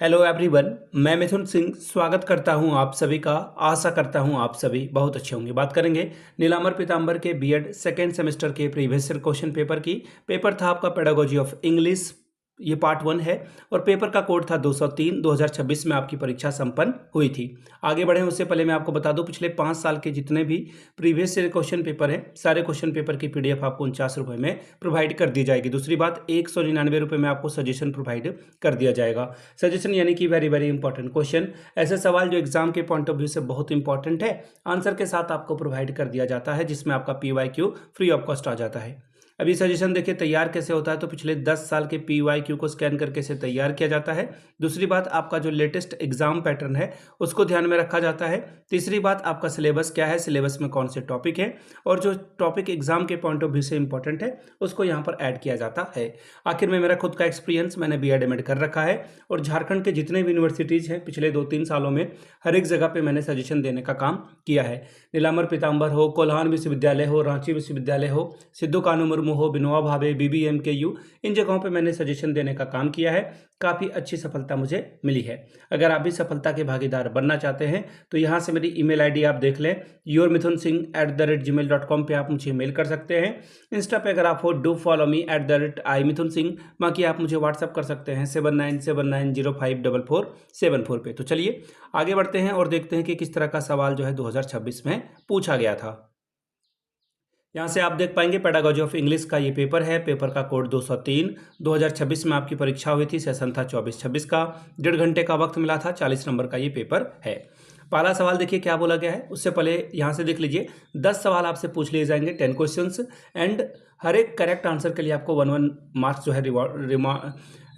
Hello everyone. मैं मिथुन सिंह स्वागत करता हूं आप सभी का। आशा करता हूं आप सभी बहुत अच्छे होंगे। बात करेंगे नीलांबर पीतांबर के बीएड सेकेंड सेमेस्टर के प्रीवियस ईयर क्वेश्चन पेपर की। पेपर था आपका पेडागोजी ऑफ इंग्लिश, ये पार्ट 1 है और पेपर का कोड था 203। 2026 में आपकी परीक्षा संपन्न हुई थी। आगे बढ़े उससे पहले मैं आपको बता दूं, पिछले 5 साल के जितने भी प्रीवियस ईयर क्वेश्चन पेपर हैं, सारे क्वेश्चन पेपर की पीडीएफ आपको 49 रुपये में प्रोवाइड कर दी जाएगी। दूसरी बात, 199 रुपये में आपको सजेशन प्रोवाइड कर दिया जाएगा। सजेशन यानी कि वेरी वेरी इंपॉर्टेंट क्वेश्चन, ऐसे सवाल जो एग्जाम के पॉइंट ऑफ व्यू से बहुत इंपॉर्टेंट है, आंसर के साथ आपको प्रोवाइड कर दिया जाता है, जिसमें आपका PYQ फ्री ऑफ कॉस्ट आ जाता है। अभी सजेशन देखिए तैयार कैसे होता है, तो पिछले 10 साल के PYQ को स्कैन करके इसे तैयार किया जाता है। दूसरी बात, आपका जो लेटेस्ट एग्जाम पैटर्न है उसको ध्यान में रखा जाता है। तीसरी बात, आपका सिलेबस क्या है, सिलेबस में कौन से टॉपिक है और जो टॉपिक एग्जाम के पॉइंट ऑफ व्यू से इंपॉर्टेंट है उसको यहाँ पर ऐड किया जाता है। आखिर में मेरा खुद का एक्सपीरियंस, मैंने BEd एमएड कर रखा है और झारखंड के जितने भी यूनिवर्सिटीज़ हैं पिछले 2-3 सालों में हर एक जगह पे मैंने सजेशन देने का काम किया है। नीलांबर पीतांबर हो, कोल्हान विश्वविद्यालय हो, रांची विश्वविद्यालय हो, सिद्धू कानू मुर्मू हो, विनोबा भावे, BBMKU, इन जगहों पे मैंने सजेशन देने का काम किया है। काफ़ी अच्छी सफलता मुझे मिली है। अगर आप भी सफलता के भागीदार बनना चाहते हैं तो यहाँ से मेरी ईमेल आईडी आप देख लें, yourmithunsingh@gmail.com पे आप मुझे मेल कर सकते हैं। इंस्टा पे अगर आप हो, डू फॉलो मी @imithunsingh। बाकी आप मुझे व्हाट्सअप कर सकते हैं 7979054474 पे। तो चलिए आगे बढ़ते हैं और देखते हैं कि किस तरह का सवाल जो है 2026 में पूछा गया था। यहाँ से आप देख पाएंगे पेडागोजी ऑफ इंग्लिश का ये पेपर है। पेपर का कोड 203। 2026 में आपकी परीक्षा हुई थी, सेशन था 24-26 का। 1.5 घंटे का वक्त मिला था। 40 नंबर का ये पेपर है। पहला सवाल देखिए क्या बोला गया है। उससे पहले यहाँ से देख लीजिए, 10 सवाल आपसे पूछ लिए जाएंगे, 10 क्वेश्चंस, एंड हर एक करेक्ट आंसर के लिए आपको 1 मार्क्स जो है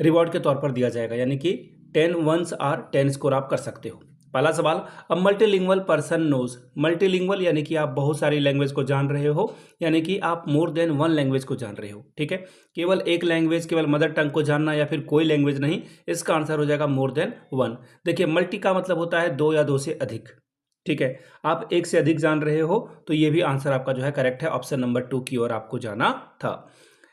रिवॉर्ड के तौर पर दिया जाएगा, यानी कि 10 वंस आर 10 स्कोर आप कर सकते हो। पहला सवाल, अ मल्टीलिंगुअल पर्सन नोज। मल्टीलिंगुअल यानी कि आप बहुत सारी लैंग्वेज को जान रहे हो, यानी कि आप मोर देन 1 लैंग्वेज को जान रहे हो। ठीक है, केवल एक लैंग्वेज, केवल मदर टंग को जानना या फिर कोई लैंग्वेज नहीं, इसका आंसर हो जाएगा मोर देन 1। देखिए मल्टी का मतलब होता है 2 या 2 से अधिक। ठीक है, आप एक से अधिक जान रहे हो तो ये भी आंसर आपका जो है करेक्ट है। ऑप्शन नंबर 2 की ओर आपको जाना था।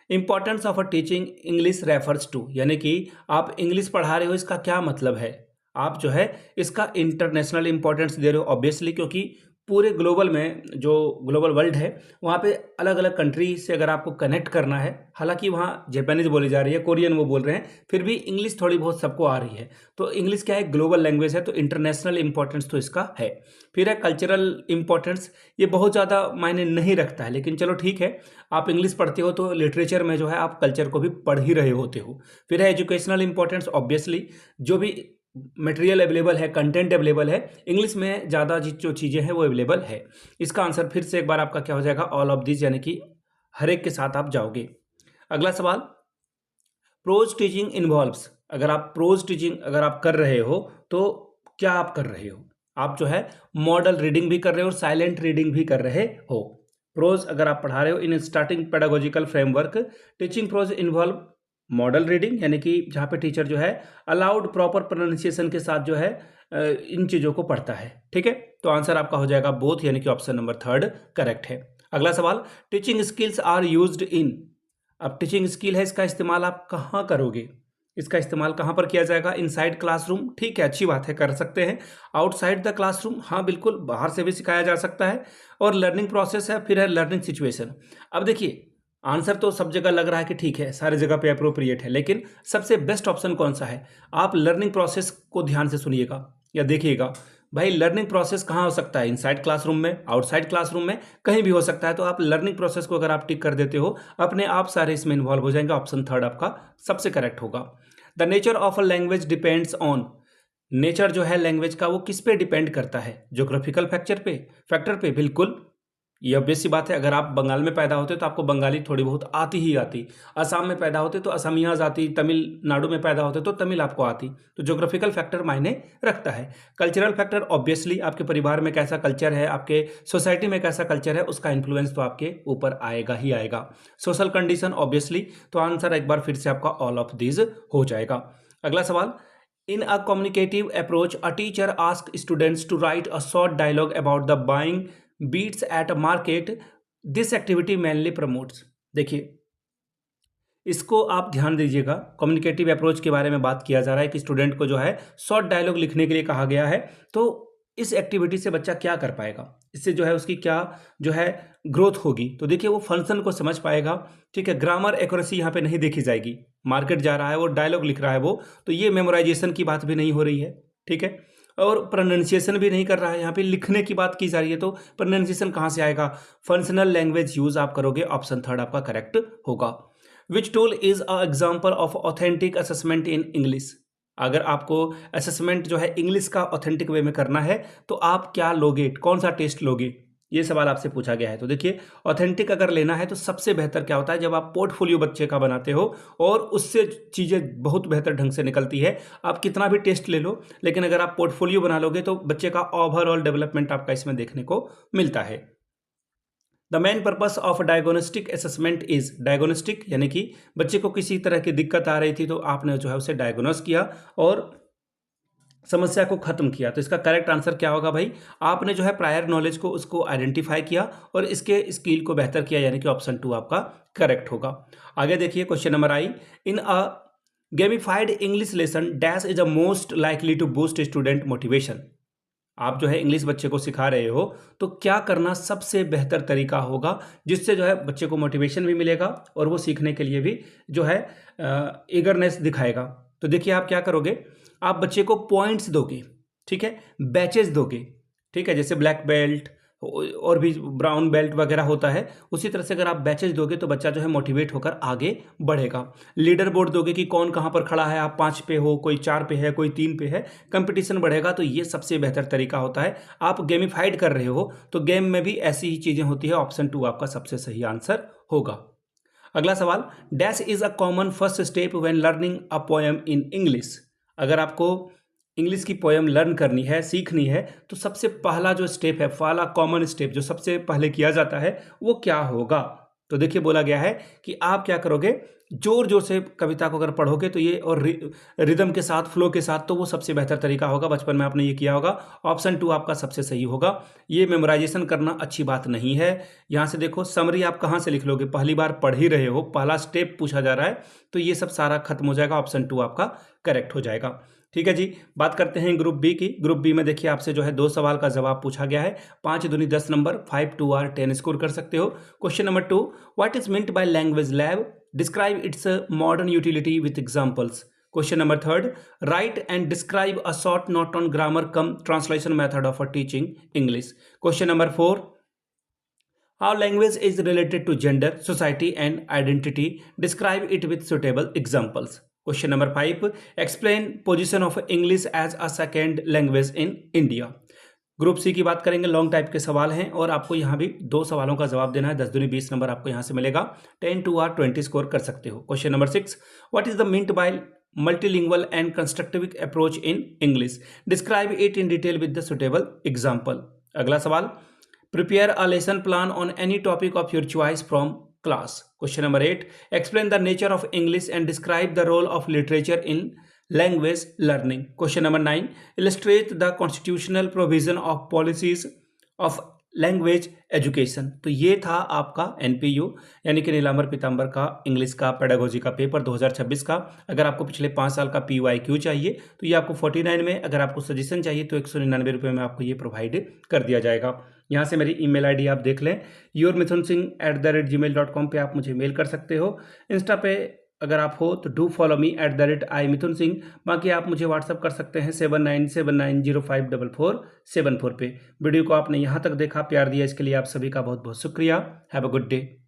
Importance of a teaching English refers to, यानी कि आप इंग्लिश पढ़ा रहे हो, इसका क्या मतलब है। आप जो है इसका इंटरनेशनल इंपॉर्टेंस दे रहे हो, ऑब्वियसली, क्योंकि पूरे ग्लोबल में, जो ग्लोबल वर्ल्ड है, वहाँ पे अलग अलग कंट्री से अगर आपको कनेक्ट करना है, हालांकि वहाँ जापानीज बोली जा रही है, कोरियन वो बोल रहे हैं, फिर भी इंग्लिश थोड़ी बहुत सबको आ रही है। तो इंग्लिश क्या है, ग्लोबल लैंग्वेज है, तो इंटरनेशनल इंपॉर्टेंस तो इसका है। फिर है कल्चरल इंपॉर्टेंस, ये बहुत ज़्यादा मायने नहीं रखता है, लेकिन चलो ठीक है, आप इंग्लिश पढ़ते हो तो लिटरेचर में जो है आप कल्चर को भी पढ़ ही रहे होते हो। फिर है एजुकेशनल इंपॉर्टेंस, ऑब्वियसली जो भी मटेरियल अवेलेबल है, कंटेंट अवेलेबल है, इंग्लिश में ज़्यादा जो चीज़ें हैं वो अवेलेबल है। इसका आंसर फिर से एक बार आपका क्या हो जाएगा, ऑल ऑफ दिस, यानी कि हर एक के साथ आप जाओगे। अगला सवाल, प्रोज टीचिंग इन्वॉल्व्स। अगर आप प्रोज टीचिंग अगर आप कर रहे हो तो क्या आप कर रहे हो, आप जो है मॉडल रीडिंग भी कर रहे हो और साइलेंट रीडिंग भी कर रहे हो। प्रोज अगर आप पढ़ा रहे हो in starting pedagogical framework, teaching prose involve model reading, यानी कि जहाँ पे टीचर जो है अलाउड प्रॉपर प्रोनाउंसिएशन के साथ जो है इन चीज़ों को पढ़ता है। ठीक है, तो आंसर आपका हो जाएगा बोथ, यानी कि ऑप्शन नंबर 3 करेक्ट है। अगला सवाल, teaching skills are used in. अब टीचिंग स्किल है, इसका इस्तेमाल आप कहाँ करोगे, इसका इस्तेमाल कहाँ पर किया जाएगा। इनसाइड क्लासरूम, ठीक है, अच्छी बात है, कर सकते हैं। आउटसाइड द क्लासरूम, हाँ बिल्कुल, बाहर से भी सिखाया जा सकता है। और लर्निंग प्रोसेस है, फिर है लर्निंग सिचुएशन। अब देखिए आंसर तो सब जगह लग रहा है कि ठीक है, सारी जगह पे अप्रोप्रिएट है, लेकिन सबसे बेस्ट ऑप्शन कौन सा है। आप लर्निंग प्रोसेस को ध्यान से सुनिएगा या देखिएगा। भाई लर्निंग प्रोसेस कहाँ हो सकता है, इनसाइड क्लासरूम में, आउटसाइड क्लासरूम में, कहीं भी हो सकता है। तो आप लर्निंग प्रोसेस को अगर आप टिक कर देते हो, अपने आप सारे इसमें इन्वॉल्व हो जाएंगे। ऑप्शन 3 आपका सबसे करेक्ट होगा। The nature of a language depends on. Nature जो है लैंग्वेज का वो किस पे डिपेंड करता है, ज्योग्राफिकल फैक्टर पे, बिल्कुल। ये ऑब्वियस सी बात है, अगर आप बंगाल में पैदा होते तो आपको बंगाली थोड़ी बहुत आती ही आती, असम में पैदा होते तो असमियाज आती, तमिलनाडु में पैदा होते तो तमिल आपको आती। तो ज्योग्राफिकल फैक्टर मायने रखता है। कल्चरल फैक्टर, ऑब्वियसली आपके परिवार में कैसा कल्चर है, आपके सोसाइटी में कैसा कल्चर है, उसका इन्फ्लुएंस तो आपके ऊपर आएगा ही आएगा। सोशल कंडीशन, ऑब्वियसली, तो आंसर एक बार फिर से आपका ऑल ऑफ दिस हो जाएगा। अगला सवाल, in a communicative approach a teacher ask students to write a short dialogue about the buying beets at a market, this activity mainly promotes. देखिए इसको आप ध्यान दीजिएगा। कम्युनिकेटिव अप्रोच के बारे में बात किया जा रहा है कि स्टूडेंट को जो है शॉर्ट डायलॉग लिखने के लिए कहा गया है। तो इस एक्टिविटी से बच्चा क्या कर पाएगा, इससे जो है उसकी क्या जो है ग्रोथ होगी। तो देखिए वो फंक्शन को समझ पाएगा, ठीक है। ग्रामर एक्यूरेसी यहाँ पे नहीं देखी जाएगी। मार्केट जा रहा है, वो डायलॉग लिख रहा है वो, तो ये मेमोराइजेशन की बात भी नहीं हो रही है, ठीक है। और प्रोनाउंसिएशन भी नहीं कर रहा है, यहाँ पे लिखने की बात की जा रही है, तो प्रोनाउंसिएशन कहाँ से आएगा। फंक्शनल लैंग्वेज यूज आप करोगे, ऑप्शन थर्ड आपका करेक्ट होगा। Which tool is a example of authentic assessment in English. अगर आपको असेसमेंट जो है इंग्लिश का ऑथेंटिक वे में करना है तो आप क्या लोगे, कौन सा टेस्ट लोगे, ये सवाल आपसे पूछा गया है। तो देखिए ऑथेंटिक अगर लेना है तो सबसे बेहतर क्या होता है, जब आप पोर्टफोलियो बच्चे का बनाते हो और उससे चीज़ें बहुत बेहतर ढंग से निकलती है। आप कितना भी टेस्ट ले लो, लेकिन अगर आप पोर्टफोलियो बना लोगे तो बच्चे का ओवरऑल डेवलपमेंट आपका इसमें देखने को मिलता है। The main purpose of diagnostic assessment is, diagnostic यानी कि बच्चे को किसी तरह की दिक्कत आ रही थी तो आपने जो है उसे डायग्नोस किया और समस्या को खत्म किया। तो इसका करेक्ट आंसर क्या होगा भाई, आपने जो है प्रायर नॉलेज को उसको आइडेंटिफाई किया और इसके स्किल को बेहतर किया, यानी कि ऑप्शन 2 आपका करेक्ट होगा। आगे देखिए question number I, in a gamified English lesson dash is a most likely to boost student motivation. आप जो है इंग्लिश बच्चे को सिखा रहे हो तो क्या करना सबसे बेहतर तरीका होगा जिससे जो है बच्चे को मोटिवेशन भी मिलेगा और वो सीखने के लिए भी जो है ईगरनेस दिखाएगा। तो देखिए आप क्या करोगे, आप बच्चे को पॉइंट्स दोगे, ठीक है, बैचेस दोगे, ठीक है, जैसे ब्लैक बेल्ट और भी ब्राउन बेल्ट वगैरह होता है, उसी तरह से अगर आप बैचेज दोगे तो बच्चा जो है मोटिवेट होकर आगे बढ़ेगा। लीडर बोर्ड दोगे कि कौन कहाँ पर खड़ा है, आप 5 पे हो, कोई 4 पे है, कोई 3 पे है, कंपटीशन बढ़ेगा। तो ये सबसे बेहतर तरीका होता है। आप गेमिफाइड कर रहे हो तो गेम में भी ऐसी ही चीज़ें होती है। ऑप्शन 2 आपका सबसे सही आंसर होगा। अगला सवाल, dash is a common first step when learning a poem in English. अगर आपको इंग्लिश की पोएम लर्न करनी है, सीखनी है, तो सबसे पहला जो स्टेप है, पहला कॉमन स्टेप जो सबसे पहले किया जाता है वो क्या होगा। तो देखिए बोला गया है कि आप क्या करोगे, जोर जोर से कविता को अगर पढ़ोगे तो ये, और रिदम के साथ, फ्लो के साथ, तो वो सबसे बेहतर तरीका होगा। बचपन में आपने ये किया होगा। ऑप्शन 2 आपका सबसे सही होगा। ये मेमोराइजेशन करना अच्छी बात नहीं है। यहाँ से देखो समरी आप कहाँ से लिख लोगे, पहली बार पढ़ ही रहे हो, पहला स्टेप पूछा जा रहा है, तो ये सब सारा खत्म हो जाएगा। ऑप्शन 2 आपका करेक्ट हो जाएगा। ठीक है जी, बात करते हैं ग्रुप बी की। ग्रुप बी में देखिए आपसे जो है 2 सवाल का जवाब पूछा गया है। 5 दूनी 10 नंबर, 5 2 आर 10 स्कोर कर सकते हो। Question number 2, what is meant by language lab, describe its modern utility with examples. Question number 3, write and describe a short note on grammar cum translation method of teaching English. Question number 4, how language is related to gender, society and identity, describe it with suitable examples. Question number 5, explain position of English as a second language in India. Group C की बात करेंगे, long type के सवाल हैं और आपको यहाँ भी 2 सवालों का जवाब देना है। 10 दूनी 20 नंबर आपको यहाँ से मिलेगा। 10 2 आर 20 स्कोर कर सकते हो। Question number 6, what is the meant by multilingual and constructive approach in English, describe it in detail with the suitable example. अगला सवाल, prepare a lesson plan on any topic of your choice from class. Question number 8, explain the nature of English and describe the role of literature in language learning. Question number 9, illustrate the constitutional provision of policies of language education. तो ये था आपका NPU यानी कि नीलांबर पीतांबर का English का pedagogy का paper 2026 का। अगर आपको पिछले 5 साल का PYQ चाहिए तो ये आपको 49 में, अगर आपको सजेशन चाहिए तो 199 रुपये में आपको ये प्रोवाइड कर दिया जाएगा। यहाँ से मेरी ईमेल आईडी आप देख लें, yourmithunsingh@gmail.com पे आप मुझे मेल कर सकते हो। इंस्टा पे अगर आप हो तो डू फॉलो मी @iMithunSingh। बाकी आप मुझे व्हाट्सअप कर सकते हैं 7979054474 पे। वीडियो को आपने यहाँ तक देखा, प्यार दिया, इसके लिए आप सभी का बहुत बहुत शुक्रिया। Have a good day.